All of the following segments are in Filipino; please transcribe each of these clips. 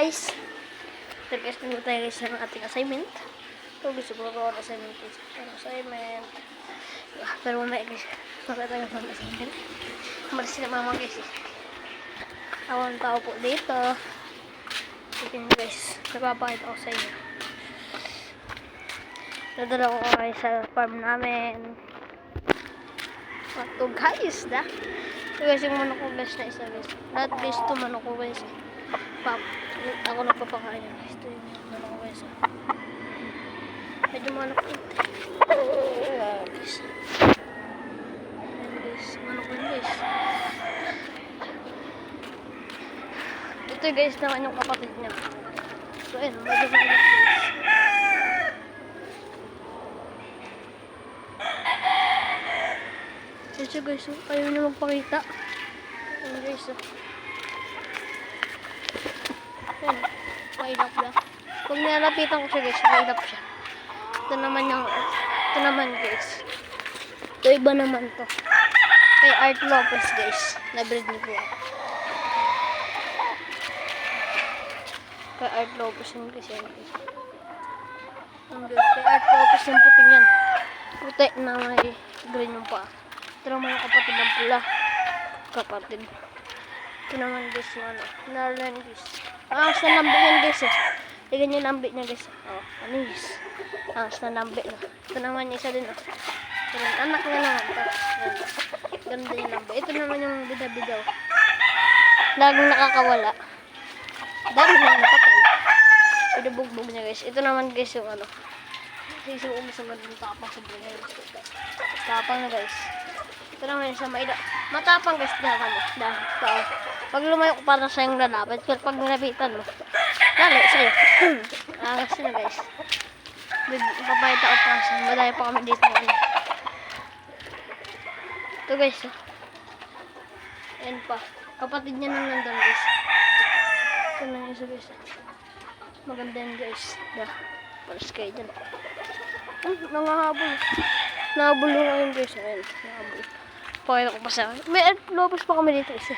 guys. Ito guys, nandito tayo guys ng ating assignment. Ito guys, siguro ako assignment guys. Assignment. Pero mamaya guys, bakit tayo ng assignment? Malis na mama guys. Awang tao po dito. Ito nyo guys, napapakita ko sa inyo. Nadala ko kayo sa farm namin. Ito guys, da. Ito guys, yung manok ko guys na isa guys. Lahat guys, ito manok ko guys. Ako nagpapakain guys. Ito yung manok ko guys. Medyo manok ko. Guys. Ayan guys, manok ko guys. Ito guys, naman yung kapatid niya. So ayan, medyo manok guys. Ito guys, ayaw niya magpakita. Ayan guys, ayan, mailap na. Pag nalapitan ko siya guys, mailap siya. Ito naman guys. Ito iba naman to. Kay Art Lopez guys, na-breed niyo po ako. Kay Art Lopez yun guys, yan guys. Kay Art Lopez yung puting yan. Puti na may green yung paa. Ito naman yung kapatid ng pula. Kapatid. Ito naman guys yung ano. Nalan guys. Sa lambi yan guys eh. Tignan yung lambi niya guys. Oh, anis. Sa lambi na. Ito naman yung isa din oh. Pero anak niya naman. Ganda yung lambi. Ito naman yung bida-bida oh. Laging nakakawala. Dami na napatay. Pinubugbog niya guys. Ito naman guys yung ano. Sisuong sa magandang tapang sa buhay. Tapang na guys. Ito naman sa maida. Matapang guys dahil mo. Pag lumayo ko para sa yung lalapit. Pero pag nilapitan mo. Lalo sa'yo. Angas na guys. Papayita ko pa. Madaya pa kami dito. Ito guys. Ayan pa. Kapatid niya nang nandun guys. Ito na yung isa guys. Maganda yan guys. Paras kayo dyan. Nangahabol. Nahabol yung ngayon guys. Ayan. Nahabol. Pakita ko pa sa akin. May Art Lopez pa kami dito isa.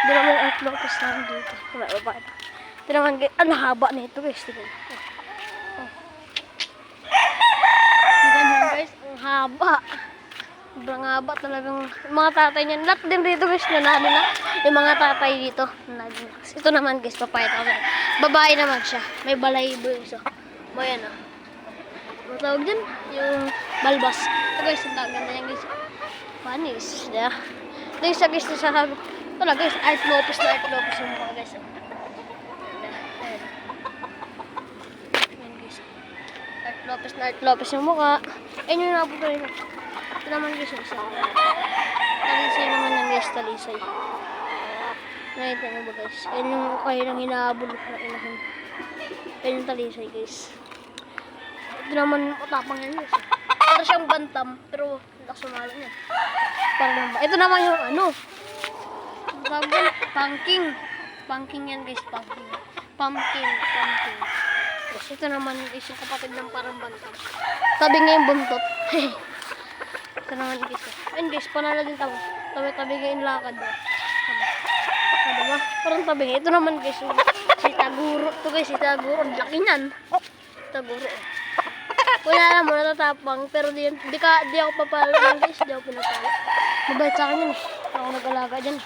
Hindi naman Art Lopez namin dito. Wala ba pakita. Ito naman guys. Ang haba na ito guys. Tignan. Ganyan guys. Ang haba. Sobrang haba talagang. Yung mga tatay niyan. Lahat din dito guys. Nanalo na. Yung mga tatay dito. Nanalo na. Ito naman guys. Papayita ko sa akin. Babae naman siya. May balayibo yung isa. Mayan ah. Matawag dyan. Yung balbas. Ito guys. Ang ganda yan guys. Panis. Yeah. Ito yung sa guys na sasabi ko. Ito lang guys. Art Lopez na Art Lopez yung mga guys. Ayan. Ayan guys. Art Lopez na Art Lopez yung mukha. Ayan yung nabuto rin. Ito naman guys yung isa. Talisay naman yung guys. Talisay. Nakita nyo ba guys? Ayan yung kayo nang hinahabol na inahin. Ayan yung talisay guys. Ito naman matapang yan guys. Para siyang bantam. Pero nakasumalo niya. Ito naman yung ano. Tawag yan. Punking. Punking yan guys. Punking. Pumpkin. Yes, ito naman is yung kapatid ng parang bantam. Tabi nga yung buntot. Ito naman guys. Ayun guys. Panalo din tama. Tabi nga yung lakad. Diba? Parang tabi nga. Ito naman guys. Si Taguro. Ito guys. Si Taguro. Laki niyan. Taguro. Wala alam mo, natatapang, pero di ako papalo yan guys, di ako pinapalo. Mabait sa akin yun eh, ako nag-alaga dyan.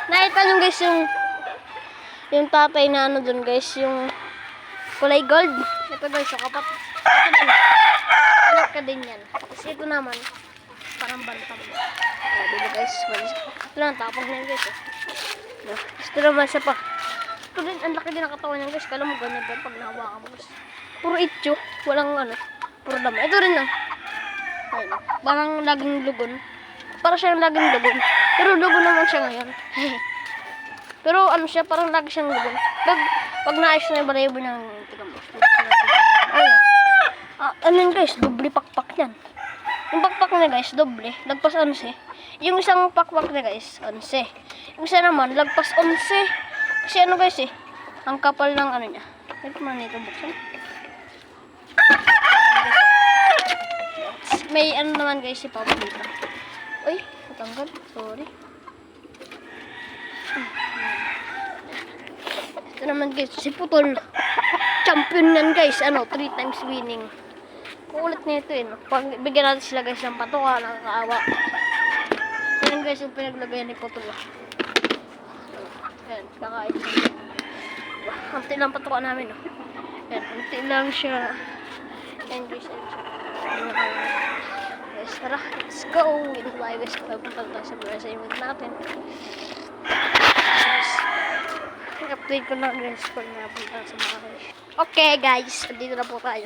Nakita nyo guys yung tatay na ano dun guys, yung kulay gold. Ito guys, yung kapat. Ito din, anak ka din yan. Kasi ito naman, parang bantam. Diba guys, ito lang, tapang na yan guys. Ito naman siya pa. Ito din, ang laki din ang katawan niyan guys, kala mo ganyan pa pag nahawakan mo guys. Puro itcho, walang ano, puro dama. Ito rin lang. Ayun, parang laging lugon. Para siyang laging lugon. Pero lugon naman siya ngayon. Pero ano siya, parang lagi siyang lugon. Pag naayos na yung balayibo ng tigambos. Ayun. Ano yun guys, doble pakpak yan. Yung pakpak niya guys, doble. Lagpas 11. Yung isang pakpak niya guys, 11. Yung isa naman, lagpas 11. Kasi ano guys eh, ang kapal ng ano niya. Ito man ito buksan. May ano naman guys si Papa dito. Uy, natanggal. Sorry. Ito naman guys, si Putol. Champion yan guys. 3 times winning. Kukulit na ito eh. No? Pag bigyan natin sila guys ng patuka, nakakaawa. Yan guys, yung pinaglagay ni Putol. Yan, kakain siya. Unti lang patuka namin. No? Yan, unti lang siya. Yan guys, yan siya. Guys, tara, let's go. Ito tayo guys, papunta tayo sa buhay sa imod natin. Guys, update ko lang guys pag napunta sa bahay. Okay guys, dito na po tayo.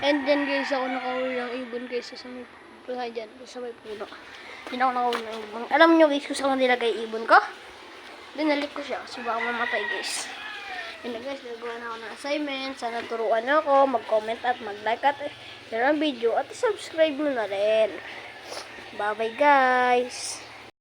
And then guys, ako nakahuli ng ibon guys sa may bahay dyan, sa may puno. Hindi ako nakahuli ng ibon. Alam nyo guys kung saan nilagay ibon ko? Dinalik ko siya kasi baka mamatay guys. Yun na guys, nagawa na ako ng assignment. Sana turuan nyo ako, mag-comment at mag-like at share ang video at subscribe mo na rin. Bye bye guys!